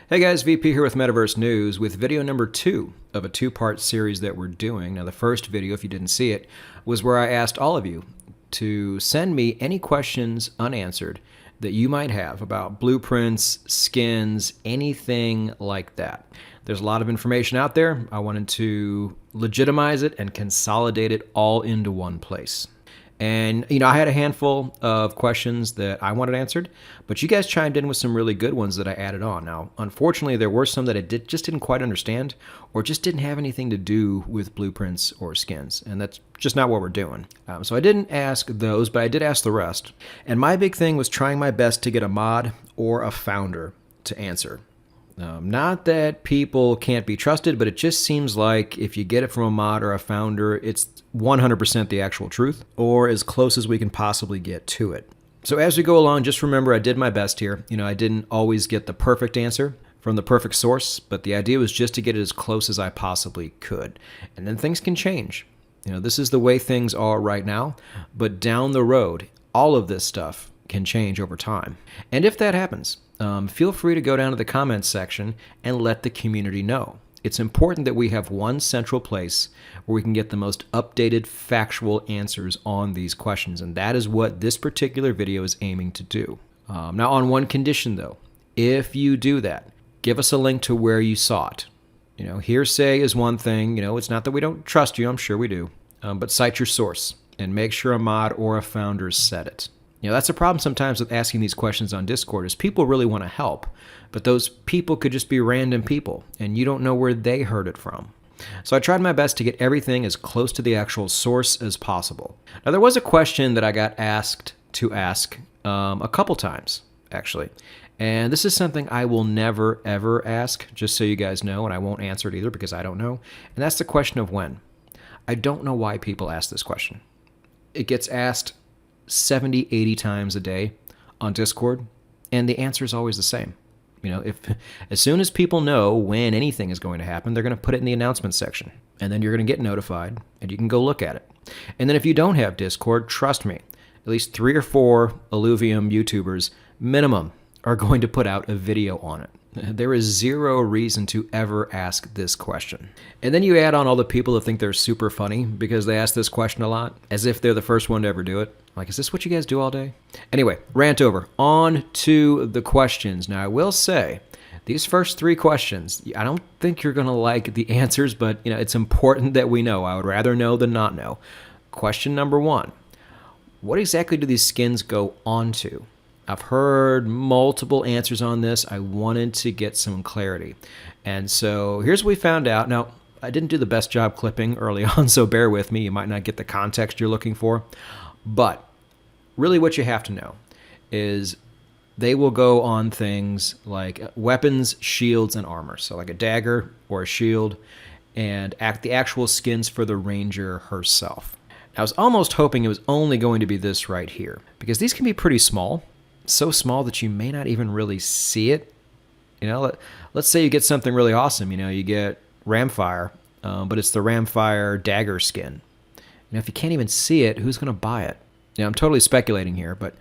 Hey guys, VP here with Metaverse News with video number 2 of a 2-part series that we're doing. Now the first video, if you didn't see it, was where I asked all of you to send me any questions unanswered that you might have about blueprints, skins, anything like that. There's a lot of information out there. I wanted to legitimize it and consolidate it all into one place. And, I had a handful of questions that I wanted answered, but you guys chimed in with some really good ones that I added on. Now, unfortunately, there were some that I just didn't quite understand or just didn't have anything to do with blueprints or skins, and that's just not what we're doing. So I didn't ask those, but I did ask the rest. And my big thing was trying my best to get a mod or a founder to answer. Not that people can't be trusted, but it just seems like if you get it from a mod or a founder, it's 100% the actual truth, or as close as we can possibly get to it. So as we go along, just remember I did my best here. I didn't always get the perfect answer from the perfect source, but the idea was just to get it as close as I possibly could. And then things can change. This is the way things are right now, but down the road, all of this stuff can change over time. And if that happens, feel free to go down to the comments section and let the community know. It's important that we have one central place where we can get the most updated factual answers on these questions, and that is what this particular video is aiming to do. Now, on one condition though, if you do that, give us a link to where you saw it. Hearsay is one thing. It's not that we don't trust you, I'm sure we do, but cite your source and make sure a mod or a founder said it. That's a problem sometimes with asking these questions on Discord is people really want to help, but those people could just be random people, and you don't know where they heard it from. So I tried my best to get everything as close to the actual source as possible. Now, there was a question that I got asked to ask a couple times, actually. And this is something I will never, ever ask, just so you guys know, and I won't answer it either because I don't know. And that's the question of when. I don't know why people ask this question. It gets asked 70, 80 times a day on Discord, and the answer is always the same. As soon as people know when anything is going to happen, they're going to put it in the announcement section, and then you're going to get notified, and you can go look at it. And then if you don't have Discord, trust me, at least 3 or 4 Illuvium YouTubers minimum are going to put out a video on it. There is zero reason to ever ask this question. And then you add on all the people that think they're super funny because they ask this question a lot, as if they're the first one to ever do it. Like, is this what you guys do all day? Anyway, rant over. On to the questions. Now, I will say, these first 3 questions, I don't think you're going to like the answers, but it's important that we know. I would rather know than not know. Question number 1. What exactly do these skins go onto? I've heard multiple answers on this. I wanted to get some clarity. And so here's what we found out. Now, I didn't do the best job clipping early on, so bear with me. You might not get the context you're looking for. But really what you have to know is they will go on things like weapons, shields, and armor. So like a dagger or a shield, and the actual skins for the ranger herself. I was almost hoping it was only going to be this right here, because these can be pretty small. So small that you may not even really see it. Let's say you get something really awesome. You get Ramfire, but it's the Ramfire dagger skin. If you can't even see it, who's going to buy it? I'm totally speculating here, but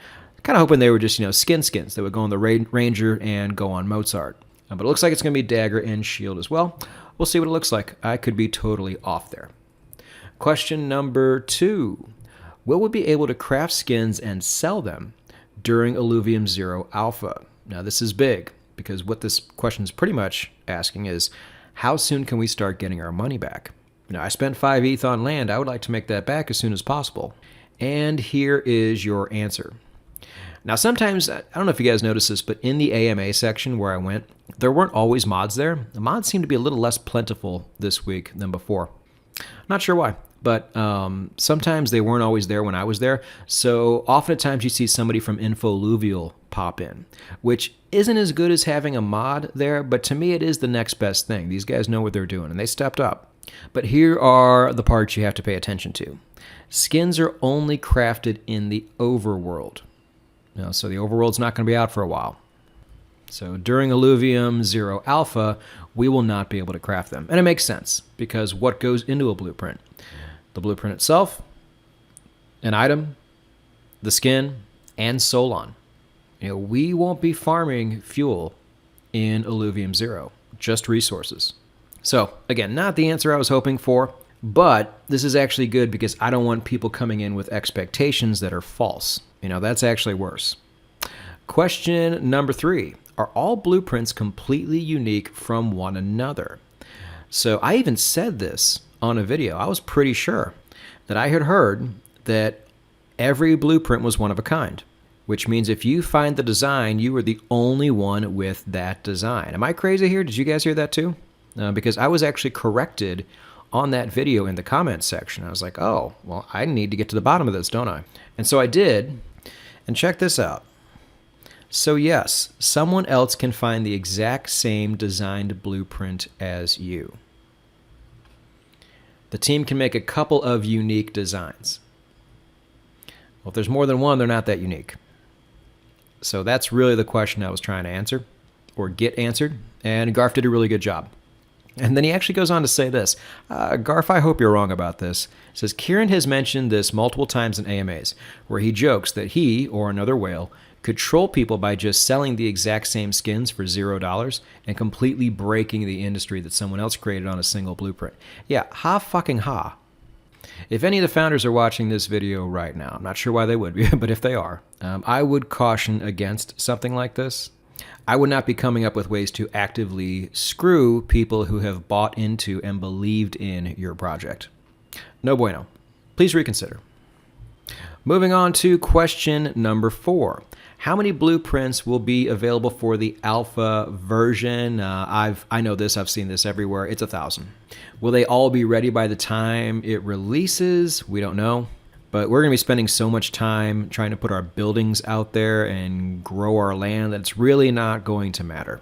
kind of hoping they were just, skins that would go on the Ranger and go on Mozart. But it looks like it's going to be dagger and shield as well. We'll see what it looks like. I could be totally off there. Question number 2. Will we be able to craft skins and sell them during Illuvium Zero Alpha? Now, this is big because what this question is pretty much asking is, how soon can we start getting our money back? I spent 5 ETH on land. I would like to make that back as soon as possible. And here is your answer. Now, sometimes, I don't know if you guys noticed this, but in the AMA section where I went, there weren't always mods there. The mods seem to be a little less plentiful this week than before. Not sure why, but sometimes they weren't always there when I was there. So oftentimes you see somebody from Illuvial pop in, which isn't as good as having a mod there, but to me it is the next best thing. These guys know what they're doing, and they stepped up. But here are the parts you have to pay attention to. Skins are only crafted in the overworld. So the overworld's not going to be out for a while. So during Illuvium Zero Alpha, we will not be able to craft them. And it makes sense, because what goes into a blueprint? The blueprint itself, an item, the skin, and Solon. We won't be farming fuel in Illuvium Zero, just resources. So again, not the answer I was hoping for, but this is actually good because I don't want people coming in with expectations that are false. That's actually worse. Question number 3. Are all blueprints completely unique from one another? So I even said this on a video. I was pretty sure that I had heard that every blueprint was one of a kind, which means if you find the design, you are the only one with that design. Am I crazy here? Did you guys hear that too? Because I was actually corrected on that video in the comments section. I was like, oh, well, I need to get to the bottom of this, don't I? And so I did, and check this out. So yes, someone else can find the exact same designed blueprint as you. The team can make a couple of unique designs. Well, if there's more than one, they're not that unique. So that's really the question I was trying to answer, or get answered, and Garf did a really good job. And then he actually goes on to say this. Garf, I hope you're wrong about this. He says, Kieran has mentioned this multiple times in AMAs, where he jokes that he, or another whale, could troll people by just selling the exact same skins for $0 and completely breaking the industry that someone else created on a single blueprint. Yeah, ha fucking ha. If any of the founders are watching this video right now, I'm not sure why they would be, but if they are, I would caution against something like this. I would not be coming up with ways to actively screw people who have bought into and believed in your project. No bueno. Please reconsider. Moving on to question number 4. How many blueprints will be available for the alpha version? I know this. I've seen this everywhere. It's 1,000. Will they all be ready by the time it releases? We don't know. But we're going to be spending so much time trying to put our buildings out there and grow our land that it's really not going to matter.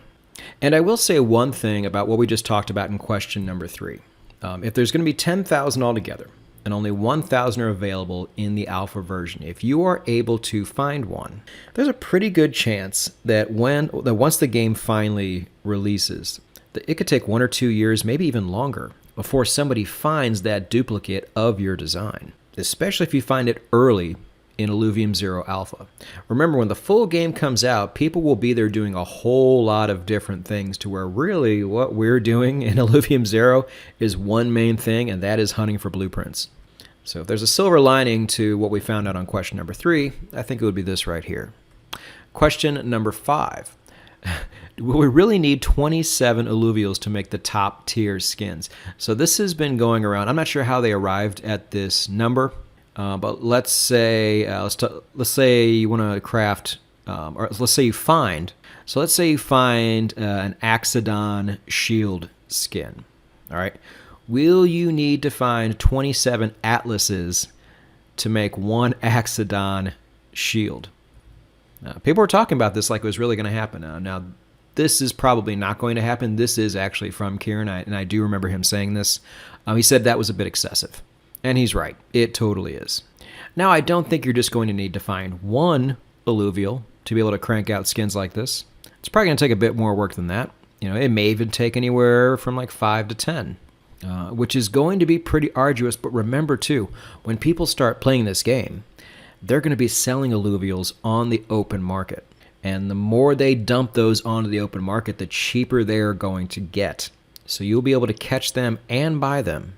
And I will say one thing about what we just talked about in question number 3. If there's going to be 10,000 altogether, and only 1,000 are available in the alpha version, if you are able to find one, there's a pretty good chance that once the game finally releases, that it could take 1 or 2 years, maybe even longer, before somebody finds that duplicate of your design, especially if you find it early in Illuvium Zero Alpha. Remember, when the full game comes out, people will be there doing a whole lot of different things to where really what we're doing in Illuvium Zero is one main thing, and that is hunting for blueprints. So if there's a silver lining to what we found out on question number 3, I think it would be this right here. Question number 5. Will we really need 27 Illuvials to make the top tier skins? So this has been going around. I'm not sure how they arrived at this number. But let's say let's say you want to craft, or let's say you find. So let's say you find an Axodon shield skin. All right. Will you need to find 27 Atlases to make one Axodon shield? People were talking about this like it was really going to happen. Now, this is probably not going to happen. This is actually from Kieran, and I do remember him saying this. He said that was a bit excessive. And he's right. It totally is. Now, I don't think you're just going to need to find one Illuvial to be able to crank out skins like this. It's probably going to take a bit more work than that. It may even take anywhere from like 5 to 10, which is going to be pretty arduous. But remember, too, when people start playing this game, they're going to be selling Illuvials on the open market. And the more they dump those onto the open market, the cheaper they're going to get. So you'll be able to catch them and buy them.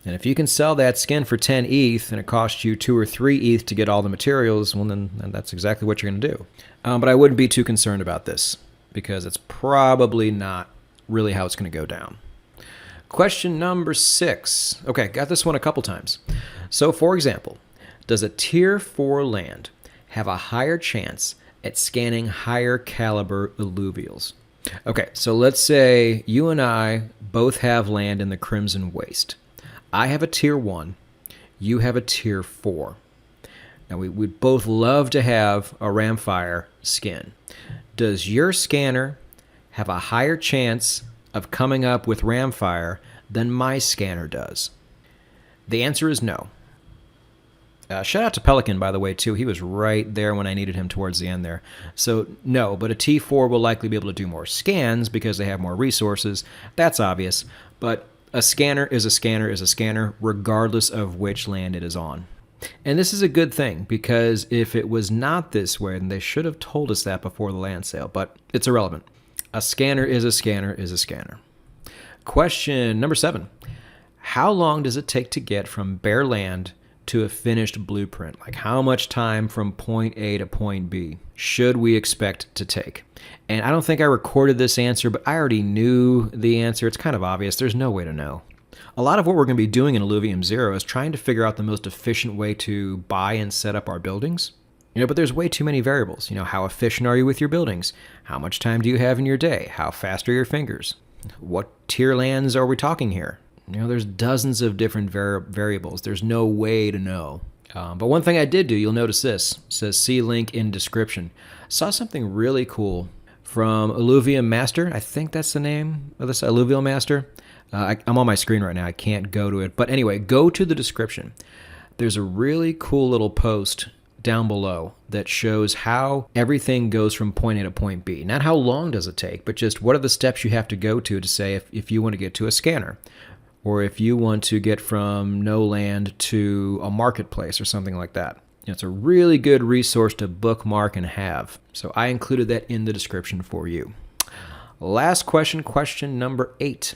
And if you can sell that skin for 10 ETH and it costs you 2 or 3 ETH to get all the materials, well, then that's exactly what you're going to do. But I wouldn't be too concerned about this because it's probably not really how it's going to go down. Question number 6. Okay, got this one a couple times. So, for example, does a tier 4 land have a higher chance at scanning higher caliber Illuvials? Okay, so let's say you and I both have land in the Crimson Waste. I have a tier 1, you have a tier 4. Now, we'd both love to have a Ramfire skin. Does your scanner have a higher chance of coming up with Ramfire than my scanner does? The answer is no. Shout out to Pelican, by the way, too. He was right there when I needed him towards the end there. So, no, but a T4 will likely be able to do more scans because they have more resources. That's obvious. But a scanner is a scanner is a scanner, regardless of which land it is on. And this is a good thing, because if it was not this way, then they should have told us that before the land sale, but it's irrelevant. A scanner is a scanner is a scanner. Question number 7. How long does it take to get from bare land to a finished blueprint? Like how much time from point A to point B should we expect to take? And I don't think I recorded this answer, but I already knew the answer. It's kind of obvious. There's no way to know. A lot of what we're going to be doing in Illuvium Zero is trying to figure out the most efficient way to buy and set up our buildings. But there's way too many variables. How efficient are you with your buildings? How much time do you have in your day? How fast are your fingers? What tier lands are we talking here? There's dozens of different variables. There's no way to know. But one thing I did do, you'll notice this. It says see link in description. Saw something really cool from IlluvialMaster. I think that's the name of this, IlluvialMaster. I'm on my screen right now. I can't go to it. But anyway, go to the description. There's a really cool little post down below that shows how everything goes from point A to point B. Not how long does it take, but just what are the steps you have to go to say if you want to get to a scanner, or if you want to get from no land to a marketplace or something like that. It's a really good resource to bookmark and have. So I included that in the description for you. Last question, question number 8.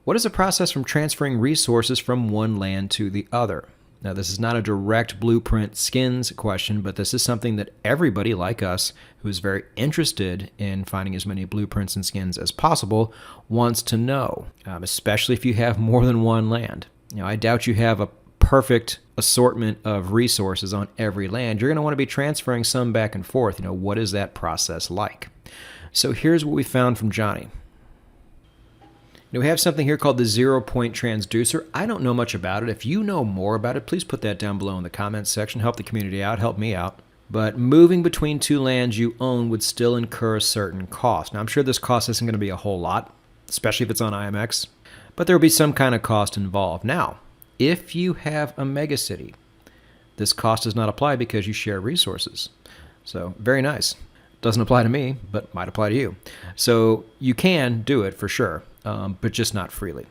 What is the process from transferring resources from one land to the other? Now, this is not a direct blueprint skins question, but this is something that everybody like us who is very interested in finding as many blueprints and skins as possible wants to know, especially if you have more than one land. I doubt you have a perfect assortment of resources on every land. You're going to want to be transferring some back and forth. What is that process like? So here's what we found from Johnny. Now we have something here called the 0-point transducer. I don't know much about it. If you know more about it, please put that down below in the comments section. Help the community out. Help me out. But moving between two lands you own would still incur a certain cost. Now I'm sure this cost isn't going to be a whole lot, especially if it's on IMX, but there will be some kind of cost involved. Now, if you have a megacity, this cost does not apply because you share resources. So very nice. Doesn't apply to me, but might apply to you. So you can do it for sure. But just not freely.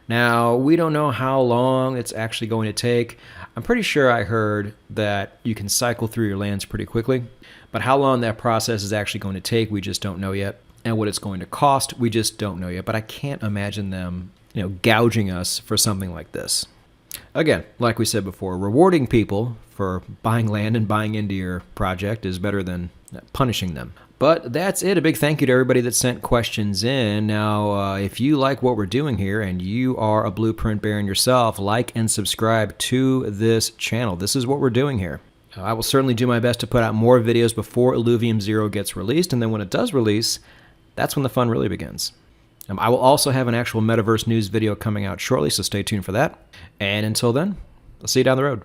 Now, we don't know how long it's actually going to take. I'm pretty sure I heard that you can cycle through your lands pretty quickly, but how long that process is actually going to take, we just don't know yet. And what it's going to cost, we just don't know yet. But I can't imagine them, gouging us for something like this. Again, like we said before, rewarding people for buying land and buying into your project is better than punishing them. But that's it. A big thank you to everybody that sent questions in. Now, if you like what we're doing here and you are a blueprint baron yourself, like and subscribe to this channel. This is what we're doing here. I will certainly do my best to put out more videos before Illuvium Zero gets released. And then when it does release, that's when the fun really begins. I will also have an actual Metaverse news video coming out shortly, so stay tuned for that. And until then, I'll see you down the road.